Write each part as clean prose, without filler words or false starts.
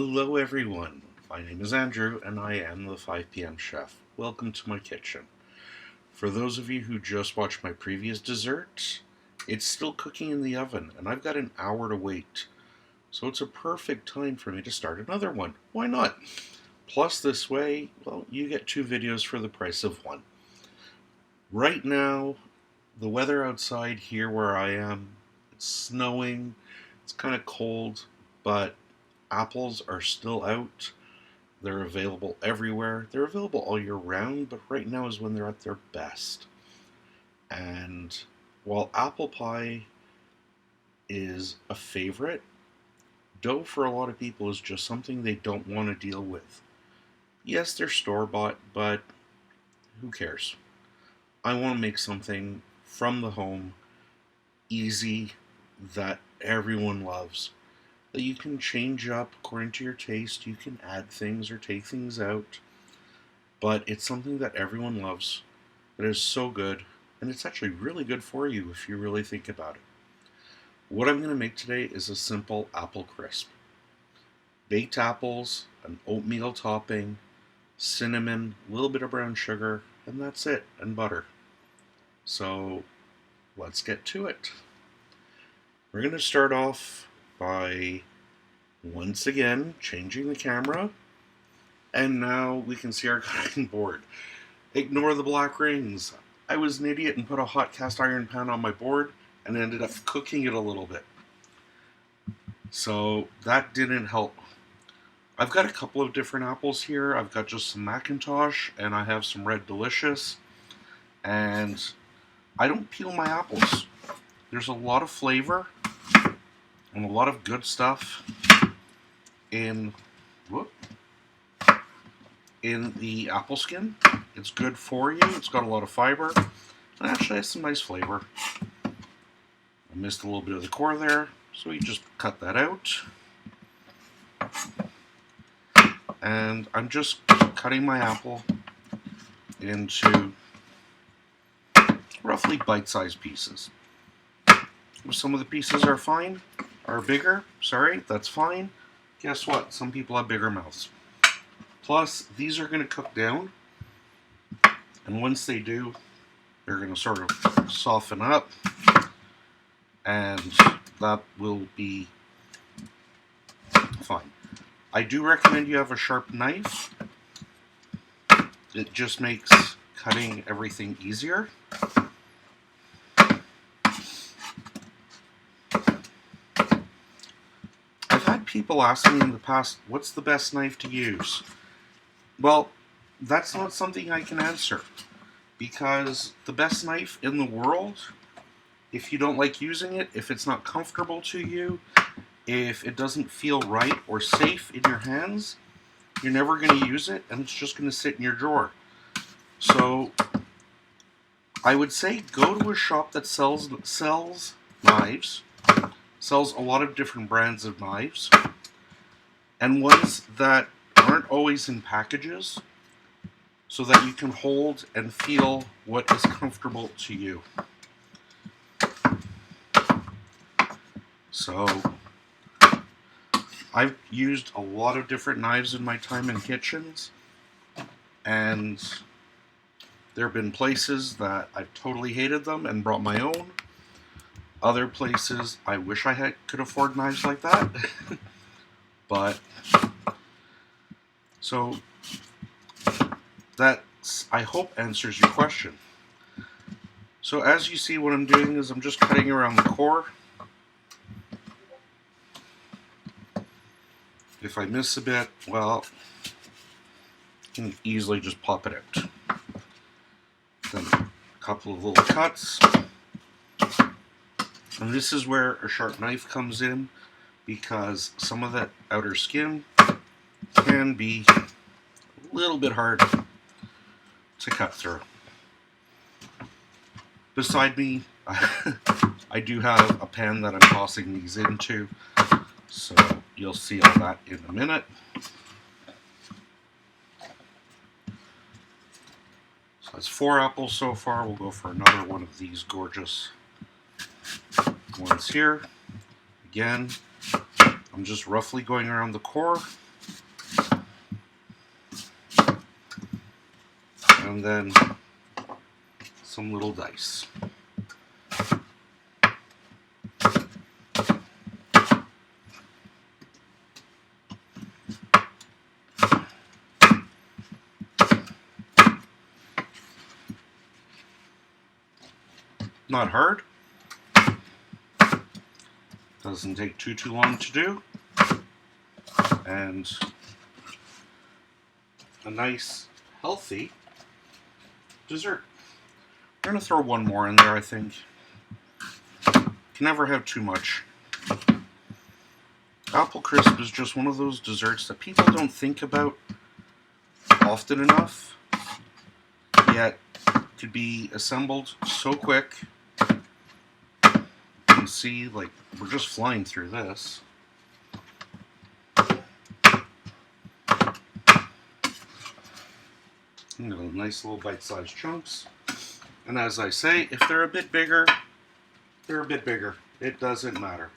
Hello everyone, my name is Andrew and I am the 5 p.m. chef. Welcome to my kitchen. For those of you who just watched my previous dessert, it's still cooking in the oven and I've got an hour to wait. So it's a perfect time for me to start another one. Why not? Plus this way, well, you get 2 videos for the price of one. Right now, the weather outside here where I am, it's snowing, it's kind of cold, but apples are still out. They're available everywhere. They're available all year round, but right now is when they're at their best. And while apple pie is a favorite, dough for a lot of people is just something they don't want to deal with. Yes, they're store-bought, but who cares? I want to make something from the home, easy, that everyone loves, that you can change up according to your taste. You can add things or take things out, but it's something that everyone loves, that is so good, and it's actually really good for you if you really think about it. What I'm going to make today is a simple apple crisp. Baked apples, an oatmeal topping, cinnamon, a little bit of brown sugar, and that's it, and butter. So let's get to it. We're going to start off by once again changing the camera, and now we can see our cutting board. Ignore the black rings. I was an idiot and put a hot cast iron pan on my board and ended up cooking it a little bit. So that didn't help. I've got a couple of different apples here. I've got just some Macintosh and I have some Red Delicious. And I don't peel my apples. There's a lot of flavor and a lot of good stuff in the apple skin. It's good for you. It's got a lot of fiber. And actually has some nice flavor. I missed a little bit of the core there, so we just cut that out. And I'm just cutting my apple into roughly bite-sized pieces. Some of the pieces are fine, are bigger. Sorry, that's fine. Guess what? Some people have bigger mouths. Plus, these are going to cook down, and once they do, they're going to sort of soften up, and that will be fine. I do recommend you have a sharp knife. It just makes cutting everything easier. I've had people ask me in the past, what's the best knife to use? Well, that's not something I can answer, because the best knife in the world, if you don't like using it, if it's not comfortable to you, if it doesn't feel right or safe in your hands, you're never going to use it and it's just going to sit in your drawer. So I would say go to a shop that sells knives, sells a lot of different brands of knives, and ones that aren't always in packages, so that you can hold and feel what is comfortable to you. So I've used a lot of different knives in my time in kitchens, and there have been places that I've totally hated them and brought my own. Other places I wish I could afford knives like that. But so that, I hope, answers your question. So as you see, what I'm doing is I'm just cutting around the core. If I miss a bit, well, I can easily just pop it out. Then a couple of little cuts. And this is where a sharp knife comes in, because some of that outer skin can be a little bit hard to cut through. Beside me, I do have a pan that I'm tossing these into, so you'll see all that in a minute. So that's 4 apples so far. We'll go for another one of these gorgeous ones here. Again, I'm just roughly going around the core. and then some little dice. Not hard. Doesn't take too long to do. And a nice, healthy dessert. I'm going to throw one more in there, I think. Can never have too much. Apple crisp is just one of those desserts that people don't think about often enough, yet could be assembled so quick. You can see, like, we're just flying through this. You know, nice little bite-sized chunks. And as I say, if they're a bit bigger, they're a bit bigger. It doesn't matter.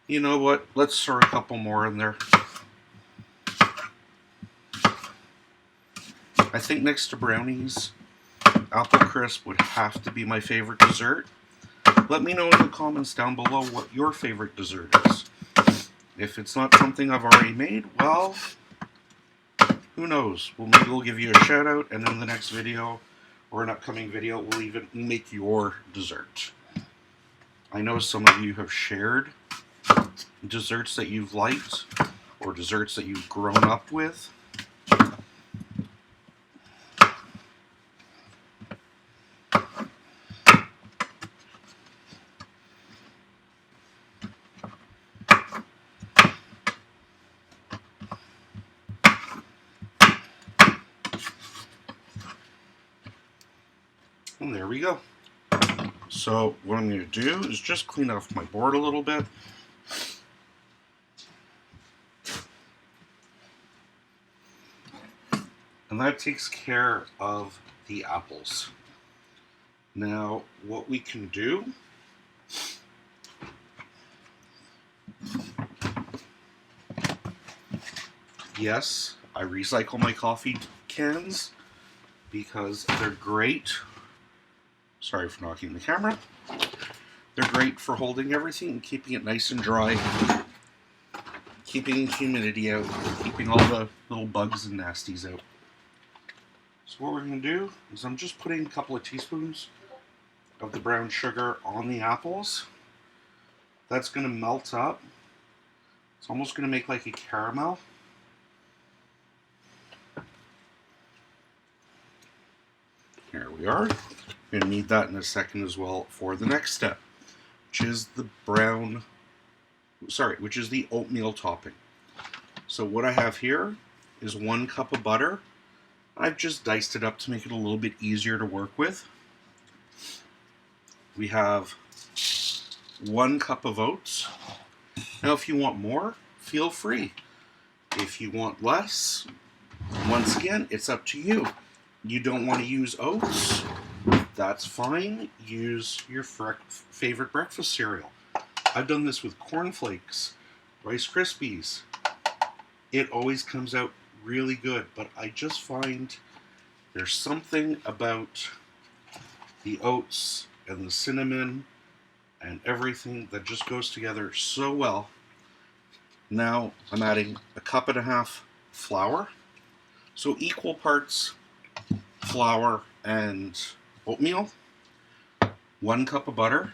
You know what? Let's throw a couple more in there. I think next to brownies, apple crisp would have to be my favorite dessert. Let me know in the comments down below what your favorite dessert is. If it's not something I've already made, well, who knows? Maybe we'll give you a shout out, and in the next video or an upcoming video, we'll even make your dessert. I know some of you have shared desserts that you've liked or desserts that you've grown up with. And there we go. So what I'm going to do is just clean off my board a little bit. And that takes care of the apples. Now, what we can do yes, I recycle my coffee cans because they're great. Sorry for knocking the camera. They're great for holding everything and keeping it nice and dry, keeping humidity out, keeping all the little bugs and nasties out. So what we're going to do is I'm just putting a couple of teaspoons of the brown sugar on the apples. That's going to melt up. It's almost going to make like a caramel. Here we are. We're going to need that in a second as well for the next step, which is the oatmeal topping. So what I have here is 1 cup of butter. I've just diced it up to make it a little bit easier to work with. We have 1 cup of oats. Now if you want more, feel free. If you want less, once again, it's up to you. You don't want to use oats, that's fine. Use your favorite breakfast cereal. I've done this with cornflakes, Rice Krispies. It always comes out really good, but I just find there's something about the oats and the cinnamon and everything that just goes together so well. Now I'm adding 1.5 cups flour, so equal parts flour and oatmeal, 1 cup of butter,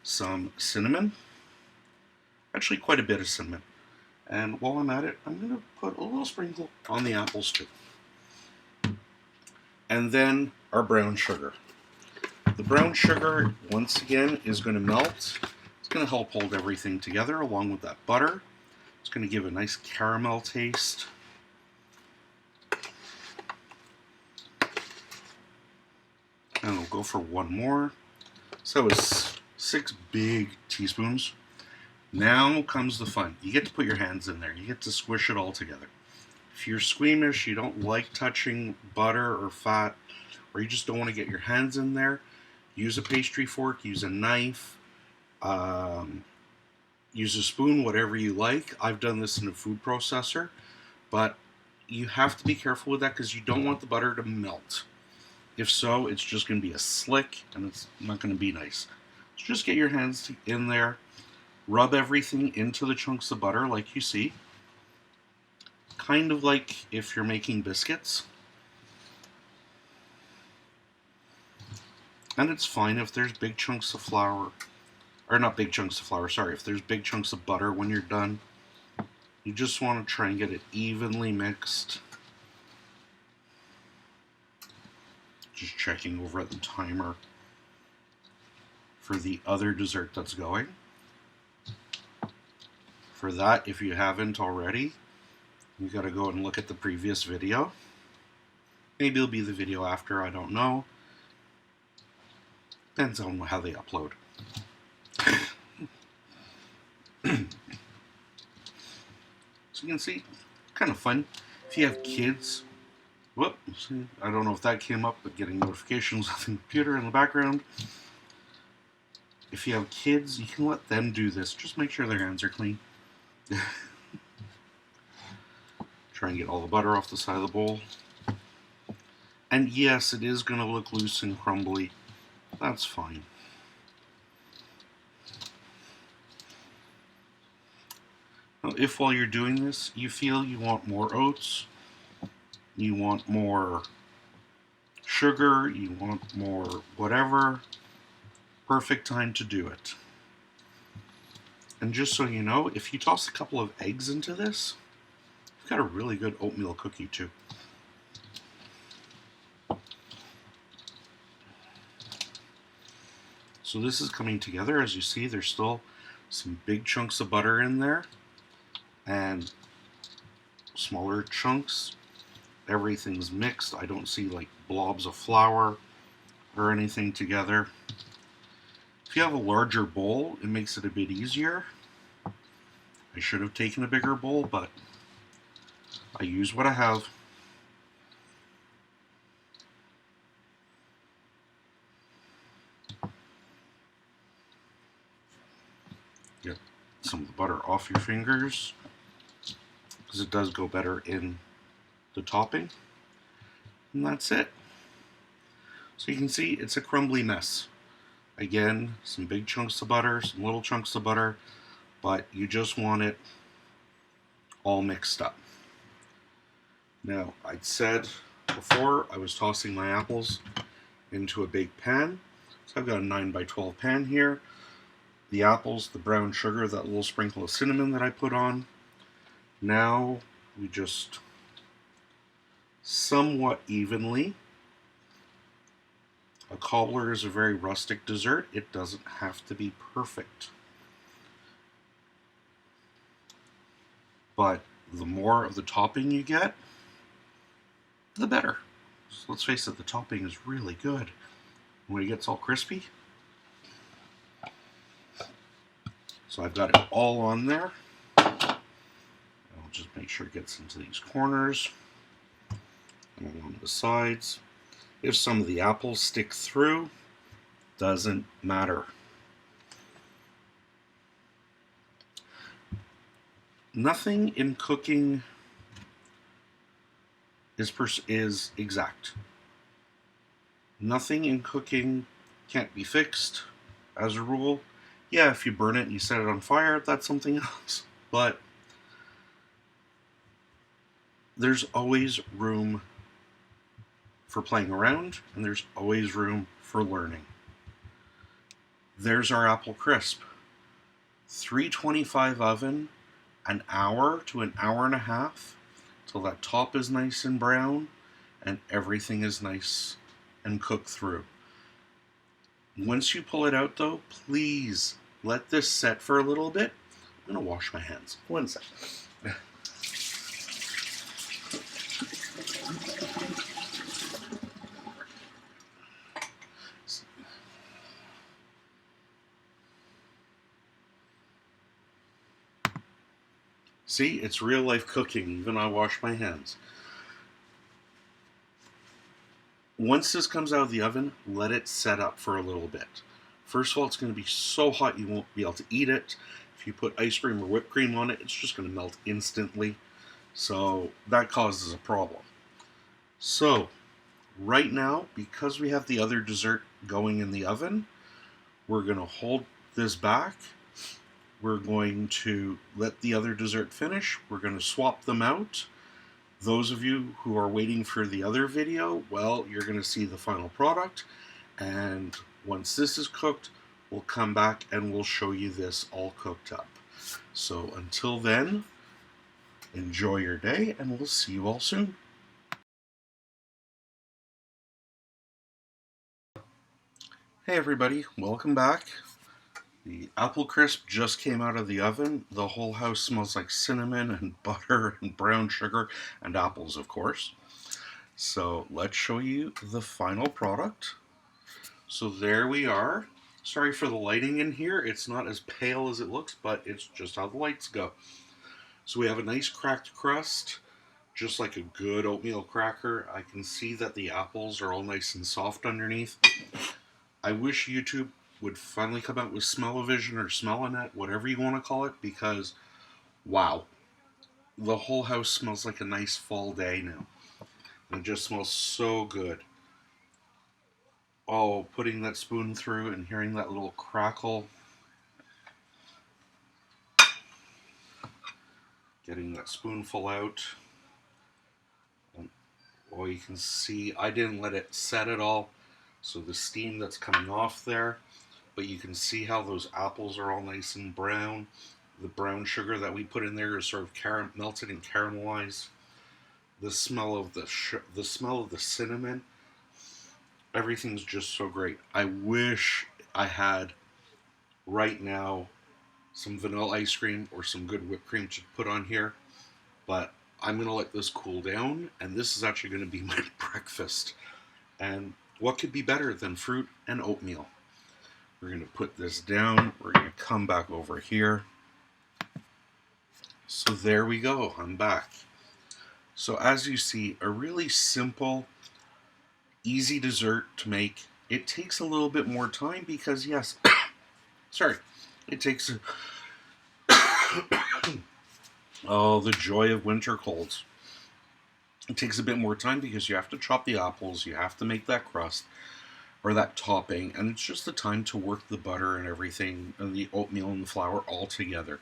some cinnamon, actually quite a bit of cinnamon, and while I'm at it, I'm going to put a little sprinkle on the apples too. And then our brown sugar. The brown sugar, once again, is going to melt. It's going to help hold everything together along with that butter. It's going to give a nice caramel taste. And we'll go for 1 more. So it's 6 big teaspoons. Now comes the fun. You get to put your hands in there. You get to squish it all together. If you're squeamish, you don't like touching butter or fat, or you just don't want to get your hands in there, use a pastry fork, use a knife, use a spoon, whatever you like. I've done this in a food processor, but you have to be careful with that because you don't want the butter to melt. If so, it's just going to be a slick and it's not going to be nice. So just get your hands in there, rub everything into the chunks of butter like you see. Kind of like if you're making biscuits. And it's fine if there's big chunks of flour, or not big chunks of flour, sorry, if there's big chunks of butter when you're done. You just want to try and get it evenly mixed. Just checking over at the timer for the other dessert that's going. For that, if you haven't already, you got to go and look at the previous video. Maybe it'll be the video after, I don't know. Depends on how they upload. So you can see, kind of fun. If you have kids, whoops, I don't know if that came up, but getting notifications on the computer in the background. If you have kids, you can let them do this. Just make sure their hands are clean. Try and get all the butter off the side of the bowl. And yes, it is going to look loose and crumbly. That's fine. Now, if while you're doing this, you feel you want more oats, you want more sugar, you want more whatever, perfect time to do it. And just so you know, if you toss a couple of eggs into this, you've got a really good oatmeal cookie too. So this is coming together. As you see, there's still some big chunks of butter in there and smaller chunks. Everything's mixed. I don't see like blobs of flour or anything together. If you have a larger bowl, it makes it a bit easier. I should have taken a bigger bowl, but I use what I have. Get some of the butter off your fingers because it does go better in the topping. And that's it. So you can see it's a crumbly mess. Again, some big chunks of butter, some little chunks of butter, but you just want it all mixed up. Now, I'd said before I was tossing my apples into a big pan. So I've got a 9x12 pan here. The apples, the brown sugar, that little sprinkle of cinnamon that I put on. Now we just somewhat evenly. A cobbler is a very rustic dessert. It doesn't have to be perfect. But the more of the topping you get, the better. So let's face it, the topping is really good. When it gets all crispy. So I've got it all on there. I'll just make sure it gets into these corners and along the sides. If some of the apples stick through, doesn't matter. Nothing in cooking is exact. Nothing in cooking can't be fixed, as a rule. Yeah, if you burn it and you set it on fire, that's something else. But there's always room for playing around, and there's always room for learning. There's our apple crisp. 325 oven, an hour to an hour and a half, till that top is nice and brown, and everything is nice and cooked through. Once you pull it out though, please let this set for a little bit. I'm going to wash my hands. 1 second. See, it's real life cooking, even I wash my hands. Once this comes out of the oven, let it set up for a little bit. First of all, it's going to be so hot you won't be able to eat it. If you put ice cream or whipped cream on it, it's just going to melt instantly. So that causes a problem. So right now, because we have the other dessert going in the oven, we're going to hold this back. We're going to let the other dessert finish. We're going to swap them out. Those of you who are waiting for the other video, well, you're going to see the final product. And once this is cooked, we'll come back and we'll show you this all cooked up. So until then, enjoy your day and we'll see you all soon. Hey everybody, welcome back. The apple crisp just came out of the oven. The whole house smells like cinnamon and butter and brown sugar and apples, of course. So let's show you the final product. So there we are. Sorry for the lighting in here. It's not as pale as it looks, but it's just how the lights go. So we have a nice cracked crust, just like a good oatmeal cracker. I can see that the apples are all nice and soft underneath. I wish YouTube would finally come out with Smell-O-Vision or Smell-O-Net, whatever you want to call it, because wow, the whole house smells like a nice fall day now. It just smells so good. Oh, putting that spoon through and hearing that little crackle. Getting that spoonful out. And, oh, you can see I didn't let it set at all. So the steam that's coming off there. But you can see how those apples are all nice and brown. The brown sugar that we put in there is sort of melted and caramelized. The smell of the cinnamon. Everything's just so great. I wish I had right now some vanilla ice cream or some good whipped cream to put on here, but I'm going to let this cool down, and this is actually going to be my breakfast. And what could be better than fruit and oatmeal? We're going to put this down. We're going to come back over here. So there we go. I'm back. So as you see, a really simple, easy dessert to make. It takes a little bit more time because, yes, sorry, it takes oh, the joy of winter colds. It takes a bit more time because you have to chop the apples, you have to make that crust or that topping, and it's just the time to work the butter and everything and the oatmeal and the flour all together.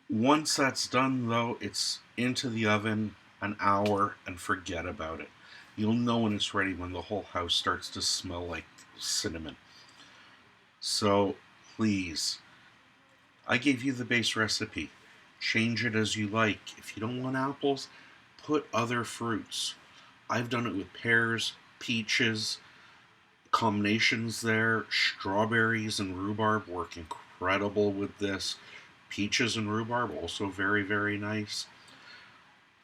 Once that's done though, it's into the oven an hour and forget about it. You'll know when it's ready when the whole house starts to smell like cinnamon. So please, I gave you the base recipe. Change it as you like. If you don't want apples, put other fruits. I've done it with pears, peaches, combinations there. Strawberries and rhubarb work incredible with this. Peaches and rhubarb also very, very nice.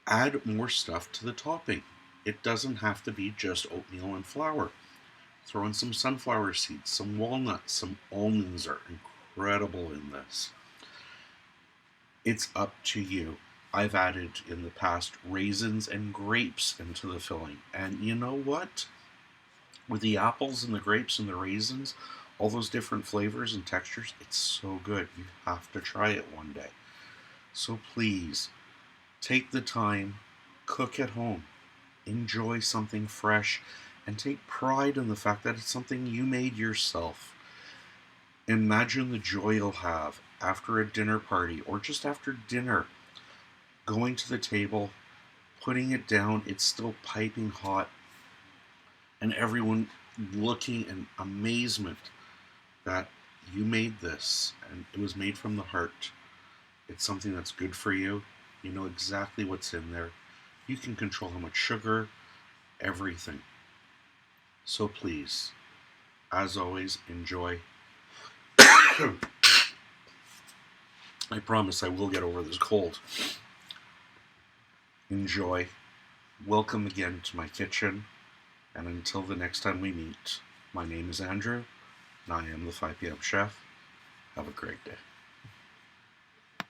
Add more stuff to the topping. It doesn't have to be just oatmeal and flour. Throw in some sunflower seeds, some walnuts, some almonds are incredible in this. It's up to you. I've added in the past raisins and grapes into the filling. And you know what? With the apples and the grapes and the raisins, all those different flavors and textures, it's so good. You have to try it one day. So please, take the time, cook at home, enjoy something fresh, and take pride in the fact that it's something you made yourself. Imagine the joy you'll have after a dinner party or just after dinner, going to the table, putting it down, it's still piping hot, and everyone looking in amazement that you made this and it was made from the heart. It's something that's good for you. You know exactly what's in there. You can control how much sugar, everything. So please, as always, enjoy. I promise I will get over this cold. Enjoy. Welcome again to my kitchen. And until the next time we meet, my name is Andrew, and I am the 5 p.m. Chef. Have a great day.